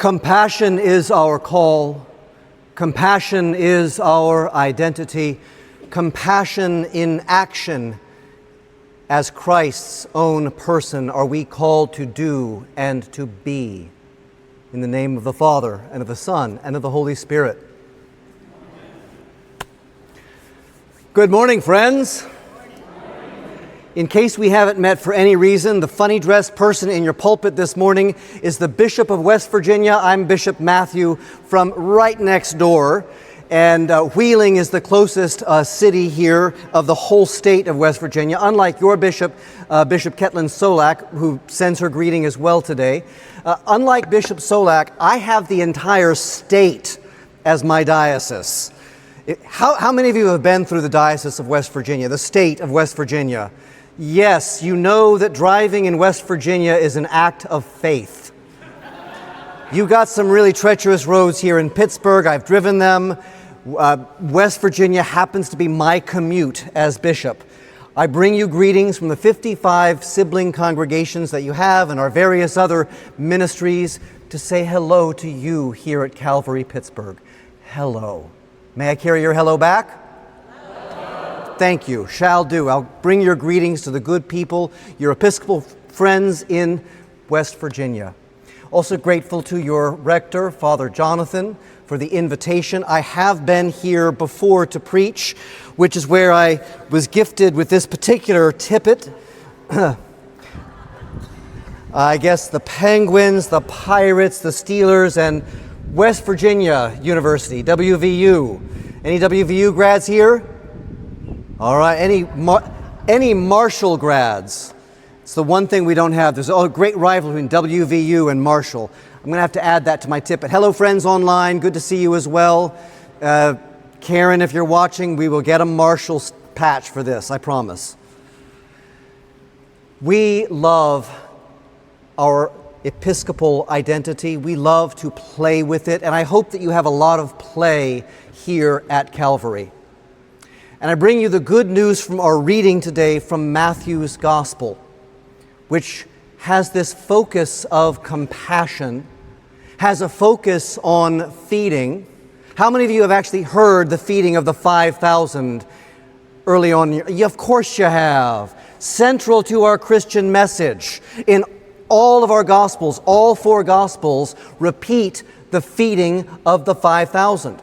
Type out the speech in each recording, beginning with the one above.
Compassion is our call. Compassion is our identity. Compassion in action. As Christ's own person are we called to do and to be. In the name of the Father, and of the Son, and of the Holy Spirit. Good morning, friends. In case we haven't met for any reason, the funny-dressed person in your pulpit this morning is the Bishop of West Virginia. I'm Bishop Matthew from right next door. And Wheeling is the closest city here of the whole state of West Virginia, unlike your bishop, Bishop Ketlin Solak, who sends her greeting as well today. Unlike Bishop Solak, I have the entire state as my diocese. How many of you have been through the Diocese of West Virginia, the state of West Virginia? Yes, you know that driving in West Virginia is an act of faith. You got some really treacherous roads here in Pittsburgh. I've driven them. West Virginia happens to be my commute as bishop. I bring you greetings from the 55 sibling congregations that you have and our various other ministries to say hello to you here at Calvary, Pittsburgh. Hello. May I carry your hello back? Thank you. Shall do. I'll bring your greetings to the good people, your Episcopal friends in West Virginia. Also grateful to your rector, Father Jonathan, for the invitation. I have been here before to preach, which is where I was gifted with this particular tippet. I guess the Penguins, the Pirates, the Steelers, and West Virginia University, WVU. Any WVU grads here? All right, any Marshall grads? It's the one thing we don't have. There's a great rivalry between WVU and Marshall. I'm going to have to add that to my tippet. Hello, friends online. Good to see you as well. Karen, if you're watching, we will get a Marshall patch for this, I promise. We love our Episcopal identity. We love to play with it, and I hope that you have a lot of play here at Calvary. And I bring you the good news from our reading today from Matthew's Gospel, which has this focus of compassion, has a focus on feeding. How many of you have actually heard the feeding of the 5,000 early on? Of course you have. Central to our Christian message. In all of our Gospels, all four Gospels repeat the feeding of the 5,000.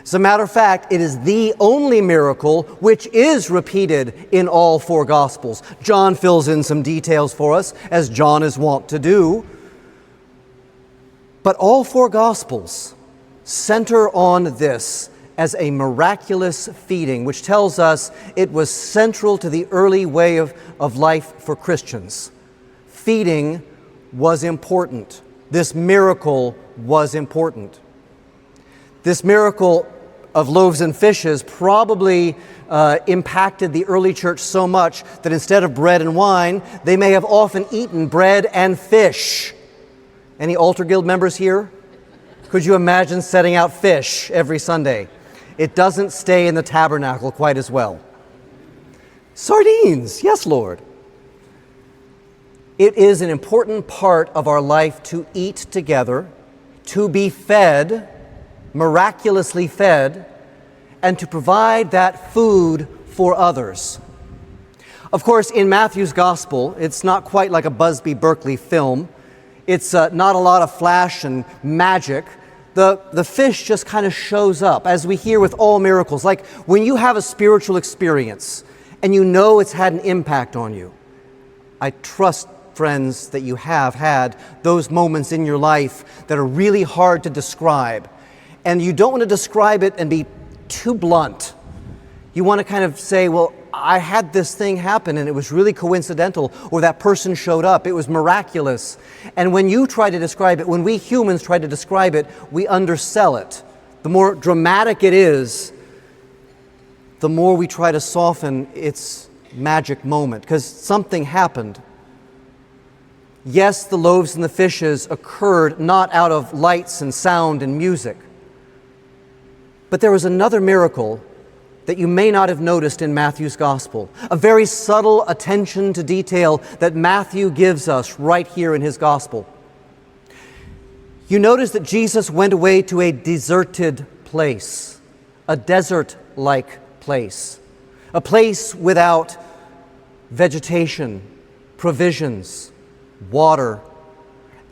As a matter of fact, it is the only miracle which is repeated in all four Gospels. John fills in some details for us, as John is wont to do. But all four Gospels center on this as a miraculous feeding, which tells us it was central to the early way of life for Christians. Feeding was important. This miracle was important. This miracle of loaves and fishes probably impacted the early church so much that instead of bread and wine, they may have often eaten bread and fish. Any Altar Guild members here? Could you imagine setting out fish every Sunday? It doesn't stay in the tabernacle quite as well. Sardines, yes, Lord. It is an important part of our life to eat together, to be fed, miraculously fed, and to provide that food for others. Of course, in Matthew's Gospel, it's not quite like a Busby Berkeley film. It's not a lot of flash and magic. The fish just kind of shows up, as we hear with all miracles. Like when you have a spiritual experience and you know it's had an impact on you. I trust, friends, that you have had those moments in your life that are really hard to describe. And you don't want to describe it and be too blunt. You want to kind of say, well, I had this thing happen and it was really coincidental, or that person showed up, it was miraculous. And when you try to describe it, when we humans try to describe it, we undersell it. The more dramatic it is, the more we try to soften its magic moment, because something happened. Yes, the loaves and the fishes occurred not out of lights and sound and music, but there was another miracle that you may not have noticed in Matthew's Gospel, a very subtle attention to detail that Matthew gives us right here in his Gospel. You notice that Jesus went away to a deserted place, a desert-like place, a place without vegetation, provisions, water,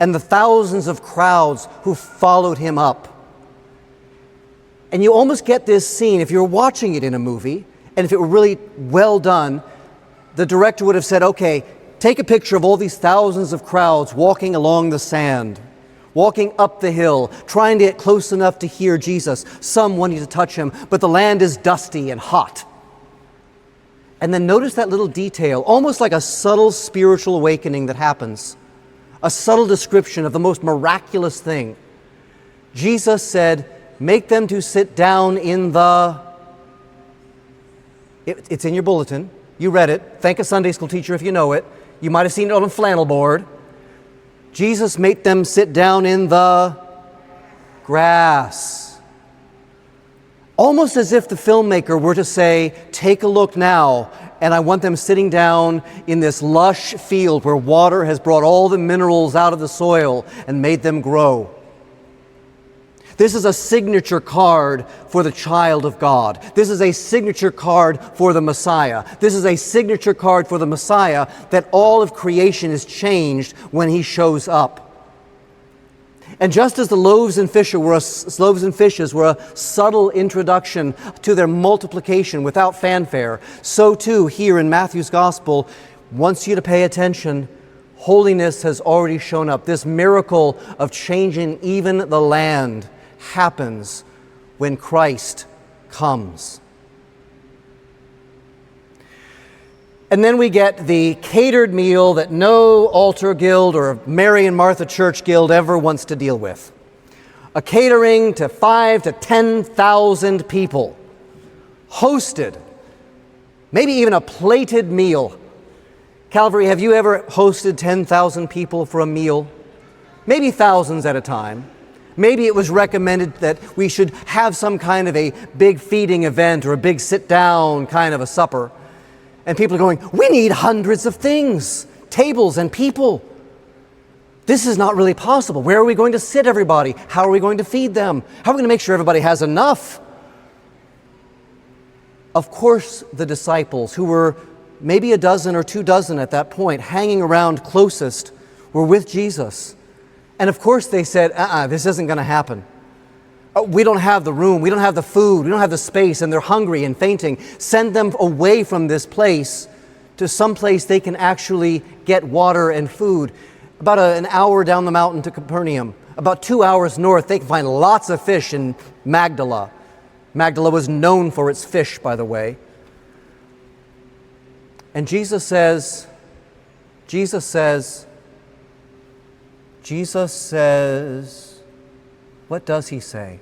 and the thousands of crowds who followed him up. And you almost get this scene, if you're watching it in a movie, and if it were really well done, the director would have said, okay, take a picture of all these thousands of crowds walking along the sand, walking up the hill, trying to get close enough to hear Jesus, some wanting to touch him, but the land is dusty and hot. And then notice that little detail, almost like a subtle spiritual awakening that happens, a subtle description of the most miraculous thing. Jesus said, make them to sit down in the... It's in your bulletin. You read it. Thank a Sunday school teacher if you know it. You might have seen it on a flannel board. Jesus made them sit down in the grass. Almost as if the filmmaker were to say, take a look now, and I want them sitting down in this lush field where water has brought all the minerals out of the soil and made them grow. This is a signature card for the child of God. This is a signature card for the Messiah. This is a signature card for the Messiah that all of creation is changed when he shows up. And just as the loaves and fishes were a subtle introduction to their multiplication without fanfare, so too here in Matthew's Gospel, wants you to pay attention. Holiness has already shown up. This miracle of changing even the land happens when Christ comes. And then we get the catered meal that no altar guild or Mary and Martha Church Guild ever wants to deal with. A catering to 5,000 to 10,000 people, hosted, maybe even a plated meal. Calvary, have you ever hosted 10,000 people for a meal? Maybe thousands at a time. Maybe it was recommended that we should have some kind of a big feeding event or a big sit-down kind of a supper. And people are going, we need hundreds of things, tables and people. This is not really possible. Where are we going to sit everybody? How are we going to feed them? How are we going to make sure everybody has enough? Of course, the disciples, who were maybe a dozen or 24 at that point, hanging around closest, were with Jesus. And of course they said, this isn't going to happen. We don't have the room, we don't have the food, we don't have the space, and they're hungry and fainting. Send them away from this place to some place they can actually get water and food. About an hour down the mountain to Capernaum, about 2 hours north, they can find lots of fish in Magdala. Magdala was known for its fish, by the way. And Jesus says, what does he say?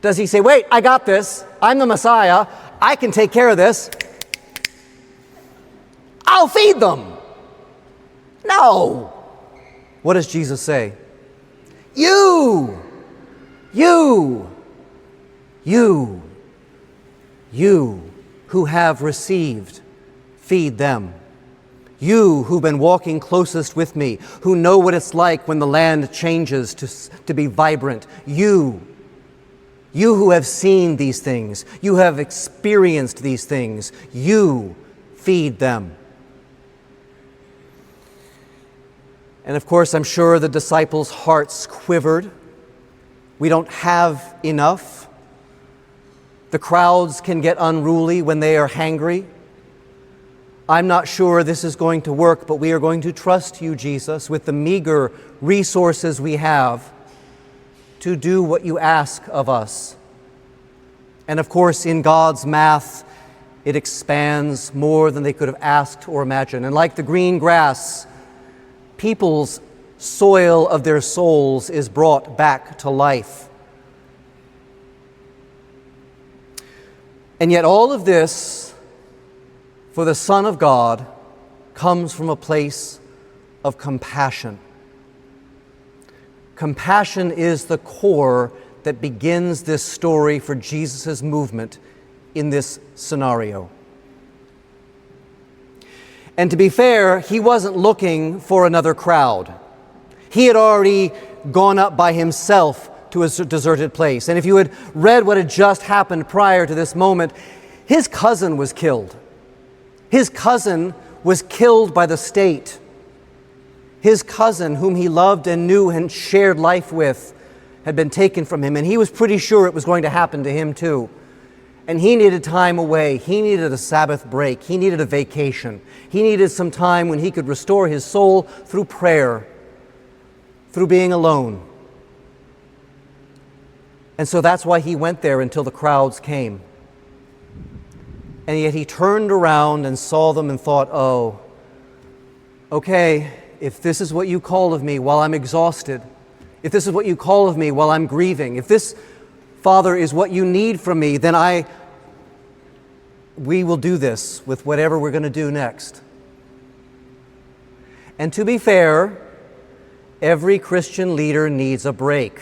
Does he say, wait, I got this. I'm the Messiah. I can take care of this. I'll feed them. No. What does Jesus say? You who have received, feed them. You who've been walking closest with me, who know what it's like when the land changes to be vibrant. You who have seen these things, you have experienced these things, you feed them. And of course, I'm sure the disciples' hearts quivered. We don't have enough. The crowds can get unruly when they are hangry. I'm not sure this is going to work, but we are going to trust you, Jesus, with the meager resources we have to do what you ask of us. And of course, in God's math, it expands more than they could have asked or imagined. And like the green grass, people's soil of their souls is brought back to life. And yet all of this, for the Son of God, comes from a place of compassion. Compassion is the core that begins this story for Jesus' movement in this scenario. And to be fair, he wasn't looking for another crowd. He had already gone up by himself to a deserted place. And if you had read what had just happened prior to this moment, his cousin was killed. His cousin was killed by the state. His cousin, whom he loved and knew and shared life with, had been taken from him, and he was pretty sure it was going to happen to him too. And he needed time away. He needed a Sabbath break. He needed a vacation. He needed some time when he could restore his soul through prayer, through being alone. And so that's why he went there until the crowds came. And yet he turned around and saw them and thought, oh, okay, if this is what you call of me while I'm exhausted, if this is what you call of me while I'm grieving, if this, Father, is what you need from me, then we will do this with whatever we're going to do next. And to be fair, every Christian leader needs a break.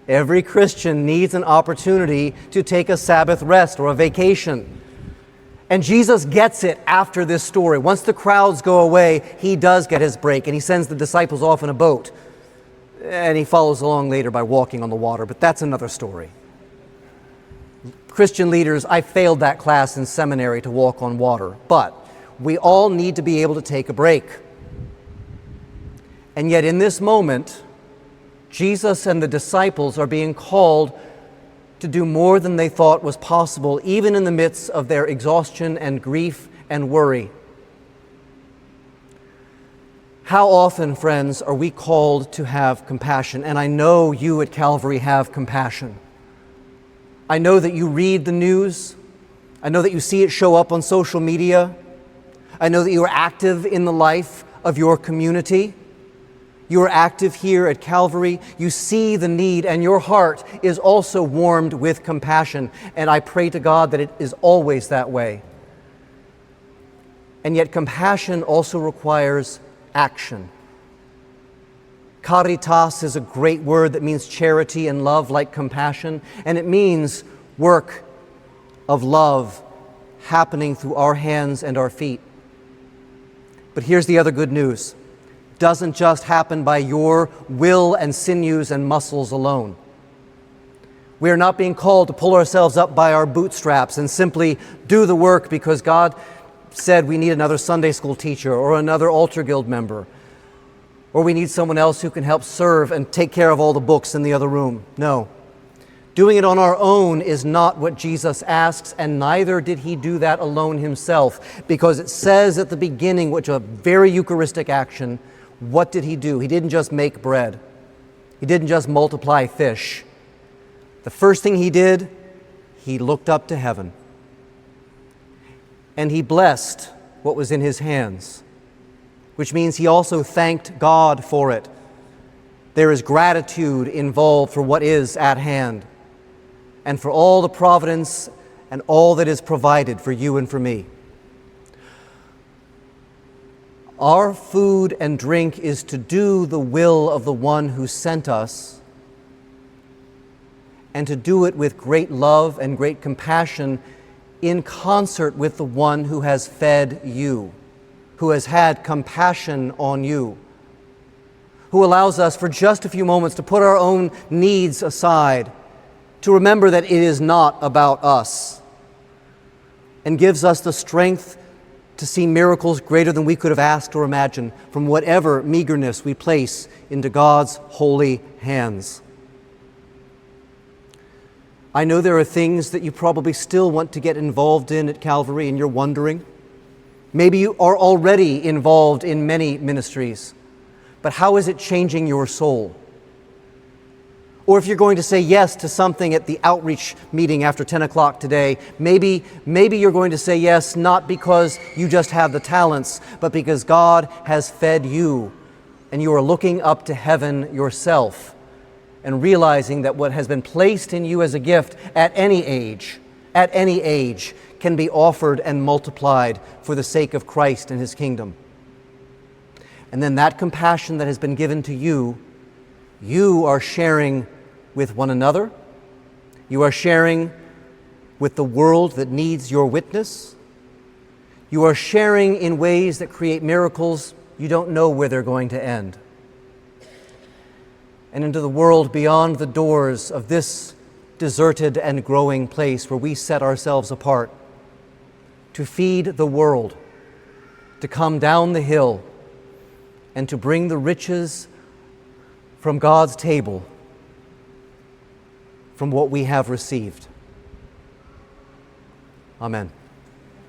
Every Christian needs an opportunity to take a Sabbath rest or a vacation. And Jesus gets it after this story. Once the crowds go away, he does get his break, and he sends the disciples off in a boat. And he follows along later by walking on the water, but that's another story. Christian leaders, I failed that class in seminary to walk on water, but we all need to be able to take a break. And yet in this moment, Jesus and the disciples are being called to do more than they thought was possible, even in the midst of their exhaustion and grief and worry. How often, friends, are we called to have compassion? And I know you at Calvary have compassion. I know that you read the news. I know that you see it show up on social media. I know that you are active in the life of your community. You are active here at Calvary. You see the need, and your heart is also warmed with compassion. And I pray to God that it is always that way. And yet compassion also requires action. Caritas is a great word that means charity and love like compassion, and it means work of love happening through our hands and our feet. But here's the other good news. It doesn't just happen by your will and sinews and muscles alone. We are not being called to pull ourselves up by our bootstraps and simply do the work because God said we need another Sunday school teacher or another altar guild member, or we need someone else who can help serve and take care of all the books in the other room. No. Doing it on our own is not what Jesus asks, and neither did he do that alone himself, because it says at the beginning, which is a very Eucharistic action, what did he do? He didn't just make bread. He didn't just multiply fish. The first thing he did, he looked up to heaven. And he blessed what was in his hands, which means he also thanked God for it. There is gratitude involved for what is at hand and for all the providence and all that is provided for you and for me. Our food and drink is to do the will of the one who sent us, and to do it with great love and great compassion in concert with the one who has fed you, who has had compassion on you, who allows us for just a few moments to put our own needs aside, to remember that it is not about us, and gives us the strength to see miracles greater than we could have asked or imagined from whatever meagerness we place into God's holy hands. I know there are things that you probably still want to get involved in at Calvary, and you're wondering. Maybe you are already involved in many ministries, but how is it changing your soul? Or if you're going to say yes to something at the outreach meeting after 10 o'clock today, maybe you're going to say yes not because you just have the talents, but because God has fed you, and you are looking up to heaven yourself and realizing that what has been placed in you as a gift at any age, can be offered and multiplied for the sake of Christ and His kingdom. And then that compassion that has been given to you, you are sharing with one another. You are sharing with the world that needs your witness. You are sharing in ways that create miracles you don't know where they're going to end. and into the world beyond the doors of this deserted and growing place where we set ourselves apart to feed the world, to come down the hill, and to bring the riches from God's table from what we have received. Amen.